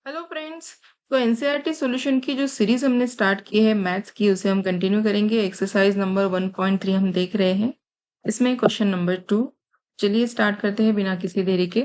Hello friends. तो NCERT solution की जो सीरीज हमने स्टार्ट की है मैथ्स की, उसे हम कंटिन्यू करेंगे। एक्सरसाइज नंबर 1.3 हम देख रहे हैं। इसमें क्वेश्चन नंबर 2। चलिए स्टार्ट करते हैं बिना किसी देरी के।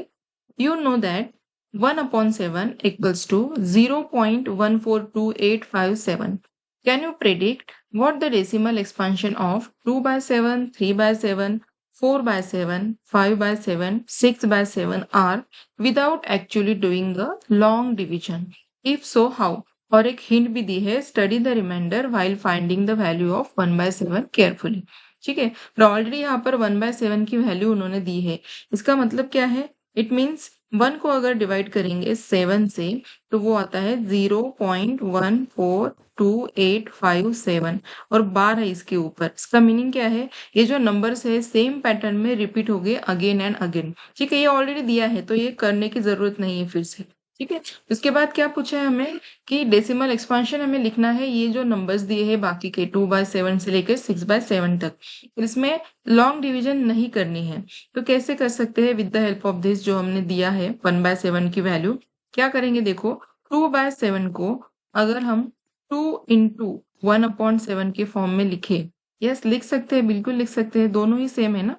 You know that 1/7 equals to 0.142857। Can you predict what the decimal expansion of 2/7, 3/7, 4/7, 5/7, 6/7 are without actually doing the long division? If so how? और एक हिंट भी दी है, study the remainder while finding the value of 1/7 carefully. ठीक है, और already यहाँ पर 1/7 की वैल्यू उन्होंने दी है। इसका मतलब क्या है? इट मीन्स 1 को अगर डिवाइड करेंगे 7 से तो वो आता है 0.14287 और बार है इसके ऊपर। इसका मीनिंग क्या है? ये जो नंबर्स है सेम पैटर्न में रिपीट हो गए अगेन एंड अगेन। ठीक है, ये ऑलरेडी दिया है तो ये करने की जरूरत नहीं है फिर से। ठीक है, उसके बाद क्या पूछा है हमें कि डेसिमल एक्सपांशन हमें लिखना है। ये जो नंबर्स दिए हैं बाकी के 2/7 से लेकर 6/7 तक, इसमें लॉन्ग डिवीजन नहीं करनी है। तो कैसे कर सकते हैं? With the help of this जो हमने दिया है 1/7 की वैल्यू। क्या करेंगे देखो, 2/7 को अगर हम 2 × 1/7 के फॉर्म में लिखे, यस लिख सकते हैं, बिल्कुल लिख सकते हैं, दोनों ही सेम है ना।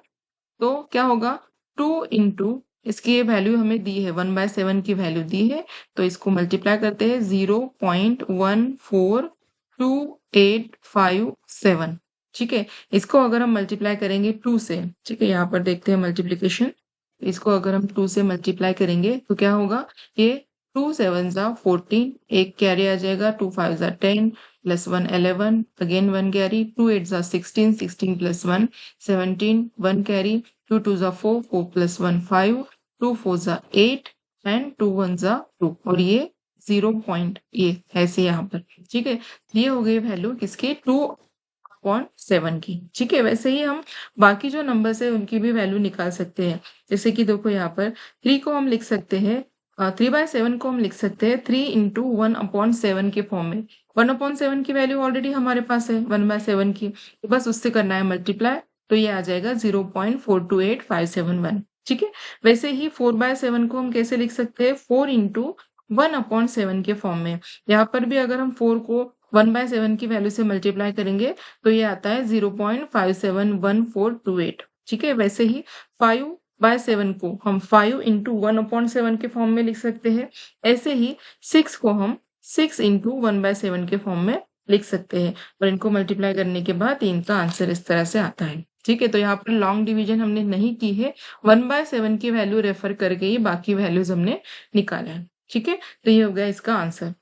तो क्या होगा, 2 × इसकी ये वैल्यू हमें दी है, 1/7 की वैल्यू दी है, तो इसको मल्टीप्लाई करते हैं 0.14287। ठीक है, इसको अगर हम मल्टीप्लाई करेंगे 2 से, ठीक है यहाँ पर देखते हैं मल्टीप्लीकेशन। इसको अगर हम 2 से मल्टीप्लाई करेंगे तो क्या होगा, ये 2 7 14, एक कैरी आ जाएगा, 2 5 10 plus 1 11, again 1 carry, 2 8 16, 16 plus 1 17, 1 carry, 2 2 4, 4 plus 1 5, 2 4 8 and 2 1 2, और ये 0 ये ऐसे यहाँ पर। ठीक है, ये हो गई वैल्यू किसके, 2/7 की। ठीक है, वैसे ही हम बाकी जो नंबर्स है उनकी भी वैल्यू निकाल सकते हैं। जैसे कि देखो यहाँ पर 3 को हम लिख सकते हैं, 3/7 को हम लिख सकते हैं 3 × 1/7 के फॉर्म में। 1/7 की वैल्यू ऑलरेडी हमारे पास है 1/7 की, तो बस उससे करना है मल्टीप्लाई, तो ये आ जाएगा 0.428571। ठीक है, वैसे ही 4/7 को हम कैसे लिख सकते हैं, 4 × 1/7 के फॉर्म में। यहाँ पर भी अगर हम 4 को 1/7 की वैल्यू से मल्टीप्लाई करेंगे तो ये आता है 0.571428। ठीक है, वैसे ही 5/7 को हम 5 × 1/7 के फॉर्म में लिख सकते हैं। ऐसे ही 6 को हम 6 × 1/7 के फॉर्म में लिख सकते हैं, और इनको मल्टीप्लाई करने के बाद इनका आंसर इस तरह से आता है। ठीक है, तो यहाँ पर लॉन्ग डिवीजन हमने नहीं की है, 1/7 की वैल्यू रेफर करके ही बाकी वैल्यूज हमने निकाला है। ठीक है, तो ये हो गया इसका आंसर।